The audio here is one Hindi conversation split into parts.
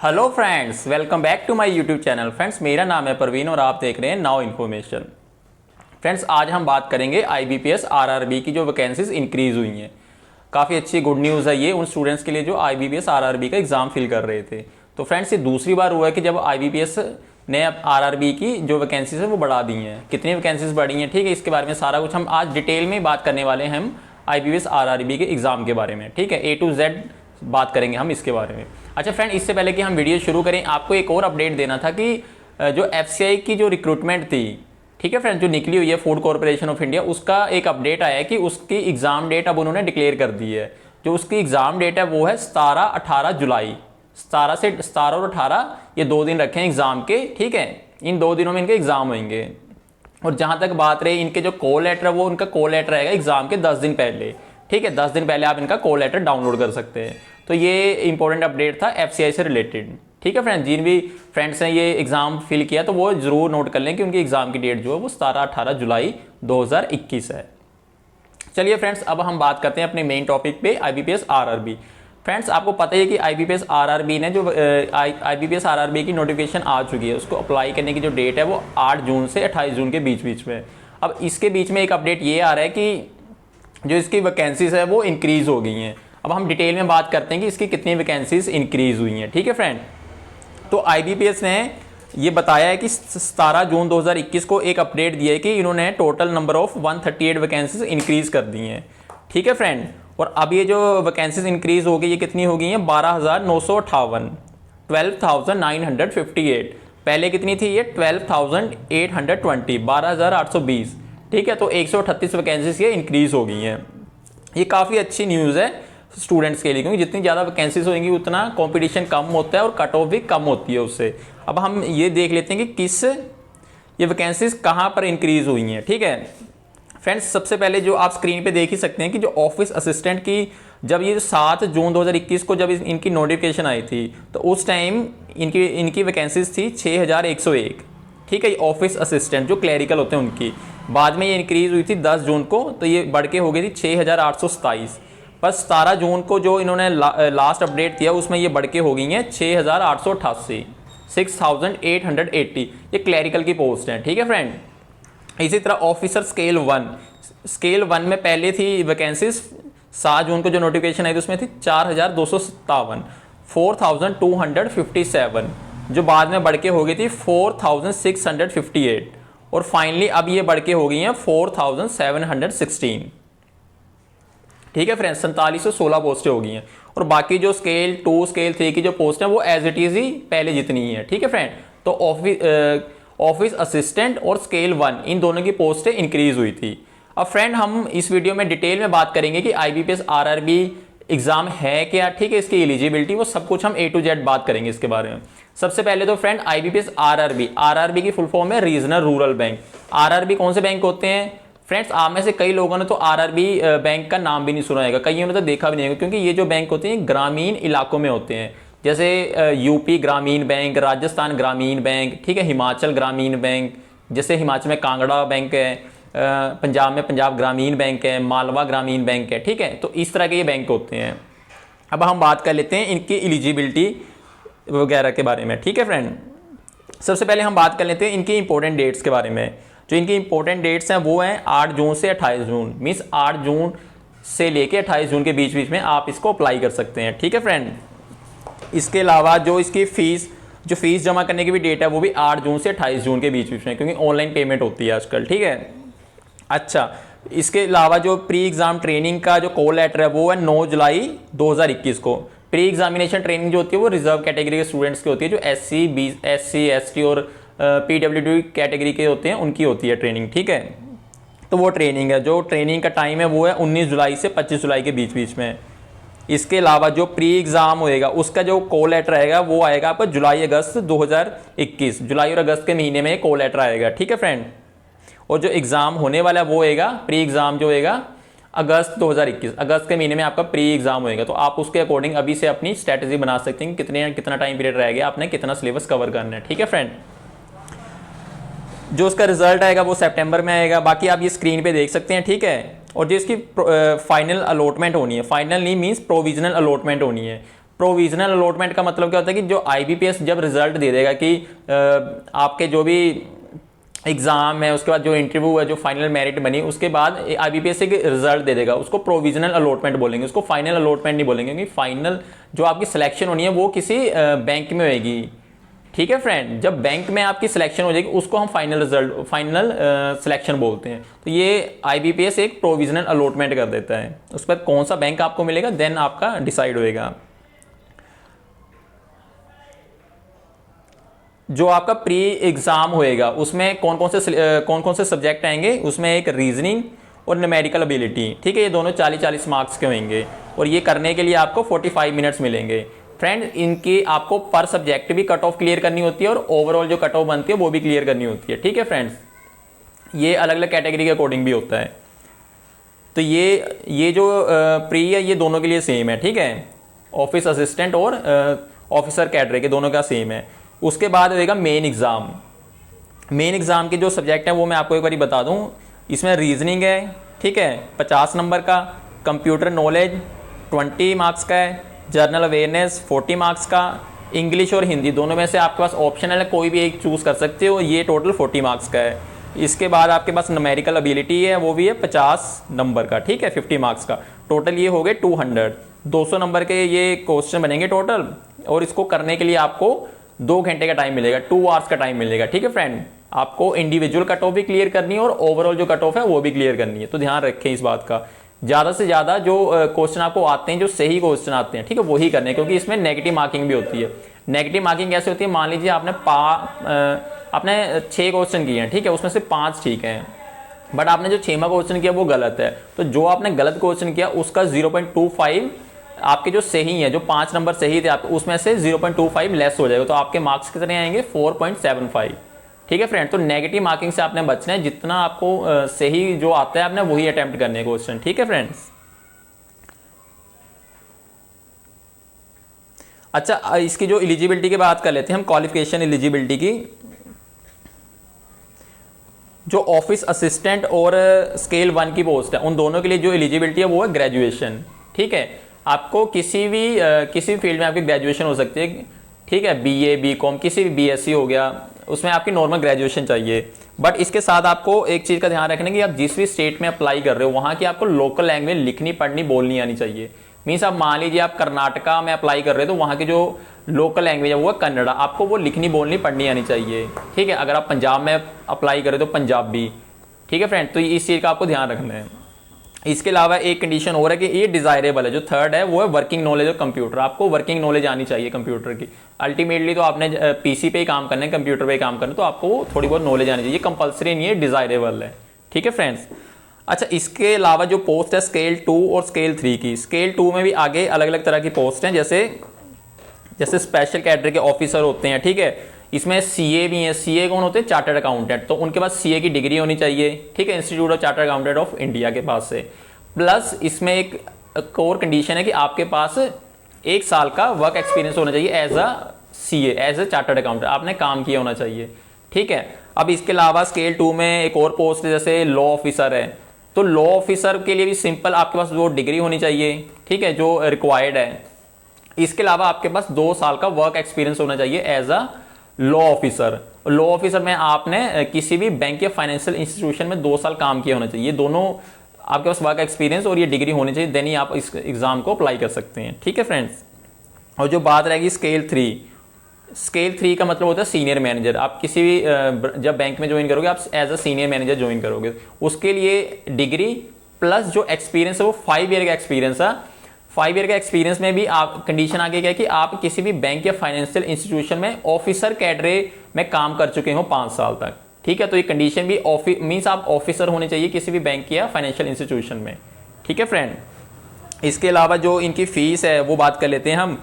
Hello friends, welcome back to my YouTube channel. Friends, मेरा नाम है परवीन और आप देख रहे हैं नाउ इन्फॉर्मेशन। फ्रेंड्स, आज हम बात करेंगे आईबीपीएस आरआरबी की जो वैकेंसीज इंक्रीज हुई हैं। काफ़ी अच्छी गुड न्यूज़ है ये उन स्टूडेंट्स के लिए जो आईबीपीएस आरआरबी का एग्जाम फिल कर रहे थे। तो फ्रेंड्स, ये दूसरी बार हुआ है कि जब आईबीपीएस ने आरआरबी की जो वैकेंसीज है वो बढ़ा दी हैं। कितनी वैकेंसीज बढ़ी हैं, ठीक है, इसके बारे में सारा कुछ हम आज डिटेल में बात करने वाले हैं। हम आईबीपीएस आरआरबी के एग्जाम के बारे में, ठीक है, ए टू जेड बात करेंगे हम इसके बारे में। अच्छा फ्रेंड, इससे पहले कि हम वीडियो शुरू करें, आपको एक और अपडेट देना था कि जो एफसीआई की जो रिक्रूटमेंट थी, ठीक है फ्रेंड, जो निकली हुई है फूड कॉर्पोरेशन ऑफ इंडिया, उसका एक अपडेट आया है कि उसकी एग्जाम डेट अब उन्होंने डिक्लेयर कर दी है। जो उसकी एग्जाम डेट है वो है 17-18 जुलाई। 17 और 18 ये 2 दिन रखे हैं एग्जाम के, ठीक है। इन 2 दिनों में इनके एग्जाम होंगे। और जहां तक बात रही इनके जो कॉल लेटर है, वो उनका कॉल लेटर रहेगा एग्जाम के 10 दिन पहले, ठीक है। 10 दिन पहले आप इनका कॉल लेटर डाउनलोड कर सकते हैं। तो ये इंपॉर्टेंट अपडेट था एफसीआई से रिलेटेड, ठीक है फ्रेंड। जिन भी फ्रेंड्स ने ये एग्जाम फिल किया तो वो जरूर नोट कर लें कि उनकी एग्जाम की डेट जो है वो 17-18 जुलाई 2021 है। चलिए फ्रेंड्स, अब हम बात करते हैं अपने मेन टॉपिक पे, आईबीपीएस आरआरबी। फ्रेंड्स, आपको पता है कि आईबीपीएस आरआरबी ने जो आईबीपीएस आरआरबी की नोटिफिकेशन आ चुकी है, उसको अप्लाई करने की जो डेट है वो 8 जून से 28 जून के बीच में। अब इसके बीच में एक अपडेट ये आ रहा है कि जो इसकी वैकेंसीज है वो इंक्रीज हो गई हैं। अब हम डिटेल में बात करते हैं कि इसकी कितनी वैकेंसीज इंक्रीज हुई हैं, ठीक है फ्रेंड। तो आईबीपीएस ने ये बताया है कि 17 जून 2021 को एक अपडेट दिया है कि इन्होंने total number of 138 vacancies increase कर दी हैं, ठीक है फ्रेंड। और अब ये जो वैकेंसीज इंक्रीज हो गई, ये कितनी हो गई हैं? 12,958, 12,958। पहले कितनी थी ये? 12,820, 12,820, ठीक है। तो 138 वैकेंसीज ये इंक्रीज हो गई हैं। ये काफ़ी अच्छी न्यूज़ है स्टूडेंट्स के लिए, क्योंकि जितनी ज़्यादा वैकेंसीज होंगी उतना कंपटीशन कम होता है और कट ऑफ भी कम होती है उससे। अब हम ये देख लेते हैं कि किस ये वैकेंसीज कहाँ पर इंक्रीज हुई हैं, ठीक है फ्रेंड्स। सबसे पहले जो आप स्क्रीन पे देख ही सकते हैं कि जो ऑफिस असिस्टेंट की जब ये 7 जून 2021 को जब इनकी नोटिफिकेशन आई थी, तो उस टाइम इनकी वैकेंसीज थी 6,101, ठीक है। ऑफिस असिस्टेंट जो क्लरिकल होते हैं उनकी, बाद में ये इंक्रीज हुई थी 10 जून को, तो ये बढ़ के हो गई थी 6,827। बस 17 जून को जो इन्होंने लास्ट अपडेट दिया उसमें ये बढ़ के हो गई हैं 6,888, 6,880। ये क्लरिकल की पोस्ट है, ठीक है फ्रेंड। इसी तरह ऑफिसर स्केल 1 में पहले थी वैकेंसीज, 7 जून को जो नोटिफिकेशन आई थी उसमें थी 4,257, 4,257, जो बाद में बढ़ के हो गई थी 4,658। और फाइनली अब ये बढ़ के हो गई हैं 4,716, ठीक है फ्रेंड्स। 4716 पोस्टें हो गई हैं। और बाकी जो स्केल 2 स्केल 3 की जो पोस्ट है वो एज इट इज ही पहले जितनी ही है, ठीक है फ्रेंड। तो ऑफिस असिस्टेंट और स्केल 1 इन दोनों की पोस्टें इंक्रीज हुई थी। अब फ्रेंड, हम इस वीडियो में डिटेल में बात करेंगे कि आईबीपीएस आरआरबी एग्जाम है क्या, ठीक है, इसकी एलिजिबिलिटी, वो सब कुछ हम ए टू जेड बात करेंगे इसके बारे में। सबसे पहले तो फ्रेंड, आईबीपीएस आरआरबी की फुल फॉर्म है रीजनल रूरल बैंक। आरआरबी कौन से बैंक होते हैं फ्रेंड्स? आप में से कई लोगों ने तो आरआरबी बैंक का नाम भी नहीं सुना होगा, कईयों ने तो देखा भी नहीं होगा, क्योंकि ये जो बैंक होते हैं ग्रामीण इलाकों में होते हैं। जैसे यूपी ग्रामीण बैंक, राजस्थान ग्रामीण बैंक, ठीक है, हिमाचल ग्रामीण बैंक, जैसे हिमाचल में कांगड़ा बैंक है, पंजाब में पंजाब ग्रामीण बैंक है, मालवा ग्रामीण बैंक है, ठीक है। तो इस तरह के ये बैंक होते हैं। अब हम बात कर लेते हैं इनकी एलिजिबिलिटी वगैरह के बारे में, ठीक है फ्रेंड। सबसे पहले हम बात कर लेते हैं इनकी इंपॉर्टेंट डेट्स के बारे में। जो इनकी इंपॉर्टेंट डेट्स हैं वो हैं 8 जून से 28 जून, मीन्स 8 जून से लेके 28 जून के बीच में आप इसको अप्लाई कर सकते हैं, ठीक है फ्रेंड। इसके अलावा जो इसकी फीस जमा करने की भी डेट है वो भी 8 जून से 28 जून के बीच में, क्योंकि ऑनलाइन पेमेंट होती है आजकल, ठीक है। अच्छा, इसके अलावा जो प्री एग्जाम ट्रेनिंग का जो कॉल लेटर है वो है 9 जुलाई 2021 को। प्री एग्जामिनेशन ट्रेनिंग जो होती है वो रिजर्व कैटेगरी के स्टूडेंट्स की होती है, जो SC, ST और PWD कैटेगरी के होते हैं उनकी होती है ट्रेनिंग, ठीक है। तो वो ट्रेनिंग है, जो ट्रेनिंग का टाइम है वो है 19 जुलाई से 25 जुलाई के बीच में। इसके अलावा जो प्री एग्जाम होएगा उसका जो कॉल लेटर आएगा वो आएगा आपका जुलाई अगस्त 2021, जुलाई और अगस्त के महीने में कॉल लेटर आएगा, ठीक है फ्रेंड। और जो एग्जाम होने वाला है वो होएगा प्री एग्जाम जो होएगा अगस्त 2021, अगस्त के महीने में आपका प्री एग्जाम होएगा। तो आप उसके अकॉर्डिंग अभी से अपनी स्ट्रेटेजी बना सकते हैं कि कितना टाइम पीरियड रहेगा, आपने कितना सिलेबस कवर करना है, ठीक है फ्रेंड। जो उसका रिजल्ट आएगा वो सितंबर में आएगा, बाकी आप ये स्क्रीन पे देख सकते हैं, ठीक है। और जो इसकी फाइनल अलॉटमेंट होनी है, फाइनल नहीं मीन्स प्रोविजनल अलॉटमेंट होनी है, प्रोविजनल अलॉटमेंट का मतलब क्या होता है कि जो आईबीपीएस जब रिजल्ट दे देगा कि आपके जो भी एग्जाम है, उसके बाद जो इंटरव्यू है, जो फाइनल मेरिट बनी, उसके बाद आईबीपीएस एक रिजल्ट दे देगा, उसको प्रोविजनल अलॉटमेंट बोलेंगे, उसको फाइनल अलॉटमेंट नहीं बोलेंगे, क्योंकि फाइनल जो आपकी सिलेक्शन होनी है वो किसी बैंक में होगी। ठीक है फ्रेंड, जब बैंक में आपकी सिलेक्शन हो जाएगी उसको हम फाइनल रिजल्ट, फाइनल सिलेक्शन बोलते हैं। तो ये आईबीपीएस एक प्रोविजनल अलॉटमेंट कर देता है। उसके बाद कौन सा बैंक आपको मिलेगा देन आपका डिसाइड होएगा। जो आपका प्री एग्जाम होएगा उसमें कौन कौन से सब्जेक्ट आएंगे, उसमें एक रीजनिंग और न्यूमेरिकल एबिलिटी। ठीक है, ये दोनों 40-40 मार्क्स के होंगे और ये करने के लिए आपको 45 मिनट्स मिलेंगे। फ्रेंड, इनकी आपको पर सब्जेक्ट भी कट ऑफ क्लियर करनी होती है और ओवरऑल जो कट ऑफ बनती है वो भी क्लियर करनी होती है। ठीक है फ्रेंड्स, ये अलग अलग कैटेगरी के अकॉर्डिंग भी होता है। तो ये जो प्री है ये दोनों के लिए सेम है। ठीक है, ऑफिस असिस्टेंट और ऑफिसर कैडरे के दोनों का सेम है। उसके बाद होगा मेन एग्जाम। मेन एग्जाम के जो सब्जेक्ट है वो मैं आपको एक बार बता दूं। इसमें रीजनिंग है, ठीक है, 50 नंबर का, कंप्यूटर नॉलेज 20 मार्क्स का है, जर्नल अवेयरनेस 40 मार्क्स का, इंग्लिश और हिंदी दोनों में से आपके पास ऑप्शनल है, कोई भी एक चूज कर सकते हो, ये टोटल 40 मार्क्स का है। इसके बाद आपके पास न्यूमेरिकल एबिलिटी है, वो भी है 50 नंबर का, ठीक है, 50 मार्क्स का। टोटल ये हो गए 200 नंबर के ये क्वेश्चन बनेंगे टोटल। और इसको करने के लिए आपको 2 घंटे का टाइम मिलेगा, 2 आवर्स का टाइम मिलेगा। ठीक है फ्रेंड, आपको इंडिविजुअल कट ऑफ भी क्लियर करनी है और ओवरऑल जो कट ऑफ है वो भी क्लियर करनी है। तो ध्यान रखें इस बात का, ज़्यादा से ज़्यादा जो क्वेश्चन आपको आते हैं, जो सही क्वेश्चन आते हैं, ठीक है, वही करने, क्योंकि इसमें नेगेटिव मार्किंग भी होती है। नेगेटिव मार्किंग कैसे होती है, मान लीजिए आपने 6 क्वेश्चन किए हैं, ठीक है, उसमें से 5 ठीक हैं, बट आपने जो 6वां क्वेश्चन किया वो गलत है, तो जो आपने गलत क्वेश्चन किया उसका 0.25 आपके जो सही है, जो 5 नंबर सही थे आपके, उसमें से 0.25 लेस हो जाएगा। तो आपके मार्क्स कितने आएंगे, 4.75। ठीक है फ्रेंड, तो नेगेटिव मार्किंग से आपने बचना है, जितना आपको सही जो आता है आपने वही अटेम्प्ट करने क्वेश्चन। ठीक है फ्रेंड्स, अच्छा इसकी जो एलिजिबिलिटी की बात कर लेते हैं हम, क्वालिफिकेशन एलिजिबिलिटी की। जो ऑफिस असिस्टेंट और स्केल 1 की पोस्ट है उन दोनों के लिए जो एलिजिबिलिटी है वो है ग्रेजुएशन। ठीक है, आपको किसी भी फील्ड में आपकी ग्रेजुएशन हो सकती है। ठीक है, बीए, बीकॉम, किसी भी बीएससी हो गया, उसमें आपकी नॉर्मल ग्रेजुएशन चाहिए। बट इसके साथ आपको एक चीज़ का ध्यान रखना कि आप जिस भी स्टेट में अप्लाई कर रहे हो वहाँ की आपको लोकल लैंग्वेज लिखनी, पढ़नी, बोलनी आनी चाहिए। मीन्स आप मान लीजिए आप कर्नाटका में अप्लाई कर रहे हो तो वहाँ की जो लोकल लैंग्वेज है वो है कन्नड़ा, आपको वो लिखनी, बोलनी, पढ़नी आनी चाहिए। ठीक है, अगर आप पंजाब में अप्लाई कर रहे हो तो पंजाबी। ठीक है फ्रेंड, तो इस चीज़ का आपको ध्यान रखना है। इसके अलावा एक कंडीशन और है कि ये डिजायरेबल है, जो थर्ड है वो है वर्किंग नॉलेज ऑफ कंप्यूटर। आपको वर्किंग नॉलेज आनी चाहिए कंप्यूटर की। अल्टीमेटली तो आपने पीसी पे ही काम करना है, कंप्यूटर पे ही काम करना है, तो आपको थोड़ी बहुत नॉलेज आनी चाहिए, कंपलसरी नहीं है, डिजायरेबल है। ठीक है फ्रेंड्स, अच्छा इसके अलावा जो पोस्ट है स्केल 2 और स्केल 3 की, स्केल 2 में भी आगे अलग अलग तरह की पोस्ट हैं, जैसे स्पेशल कैटेगरी के ऑफिसर होते हैं। ठीक है, इसमें सीए भी है। सीए कौन होते हैं, चार्टर्ड अकाउंटेंट, तो उनके पास सीए की डिग्री होनी चाहिए। ठीक है, institute of chartered accountant of India के पास से। प्लस इसमें एक और कंडीशन है कि आपके पास 1 साल का वर्क एक्सपीरियंस होना चाहिए as a CA, as a chartered accountant, आपने काम किया होना चाहिए। ठीक है, अब इसके अलावा स्केल 2 में एक और पोस्ट है जैसे लॉ ऑफिसर है, तो लॉ ऑफिसर के लिए भी सिंपल आपके पास वो डिग्री होनी चाहिए। ठीक है, जो रिक्वायर्ड है। इसके अलावा आपके पास 2 साल का वर्क एक्सपीरियंस होना चाहिए as a law officer. Law officer में आपने किसी भी बैंक या फाइनेंशियल इंस्टीट्यूशन में 2 साल काम किया होना चाहिए। दोनों आपके पास वर्क एक्सपीरियंस और ये डिग्री होनी चाहिए, देन ही आप इस एग्जाम को अप्लाई कर सकते हैं। ठीक है फ्रेंड्स, और जो बात रहेगी स्केल 3, स्केल 3 का मतलब होता है सीनियर मैनेजर। आप किसी भी जब बैंक में ज्वाइन करोगे आप as a senior manager join करोगे, उसके लिए डिग्री प्लस जो एक्सपीरियंस है वो 5 ईयर का एक्सपीरियंस है। 5 ईयर का एक्सपीरियंस में भी आप कंडीशन आगे क्या है कि आप किसी भी बैंक या फाइनेंशियल इंस्टीट्यूशन में ऑफिसर कैडरे में काम कर चुके हो 5 साल तक। ठीक है, तो ये कंडीशन भी मीन्स आप ऑफिसर होने चाहिए किसी भी बैंक या फाइनेंशियल इंस्टीट्यूशन में। ठीक है फ्रेंड, इसके अलावा जो इनकी फीस है वो बात कर लेते हैं हम।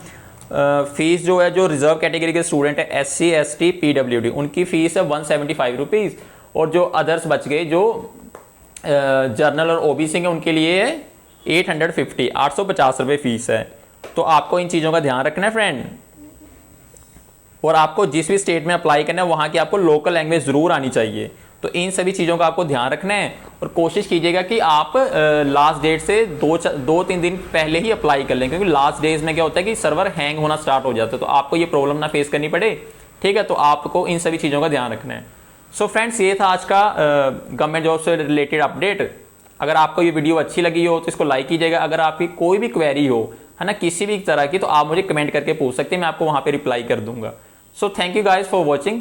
फीस जो है, जो रिजर्व कैटेगरी के स्टूडेंट है SC ST PWD, उनकी फीस है 175 रुपीज़, और जो अदर्स बच गए जो जर्नल और OBC के उनके लिए है 850 रुपये फीस है। तो आपको इन चीज़ों का ध्यान रखना है फ्रेंड, और आपको जिस भी स्टेट में अप्लाई करना है वहाँ की आपको लोकल लैंग्वेज ज़रूर आनी चाहिए। तो इन सभी चीज़ों का आपको ध्यान रखना है। और कोशिश कीजिएगा कि आप लास्ट डेट से 2-3 दिन पहले ही अप्लाई कर लें, क्योंकि लास्ट डेज में क्या होता है कि सर्वर हैंग होना स्टार्ट हो जाता है, तो आपको ये प्रॉब्लम ना फेस करनी पड़े। ठीक है, तो आपको इन सभी चीज़ों का ध्यान रखना है। सो फ्रेंड्स, ये था आज का गवर्नमेंट जॉब से रिलेटेड अपडेट। अगर आपको ये वीडियो अच्छी लगी हो तो इसको लाइक कीजिएगा। अगर आपकी कोई भी क्वेरी हो, है ना, किसी भी तरह की, तो आप मुझे कमेंट करके पूछ सकते हैं, मैं आपको वहाँ पे रिप्लाई कर दूंगा। So thank you guys for watching.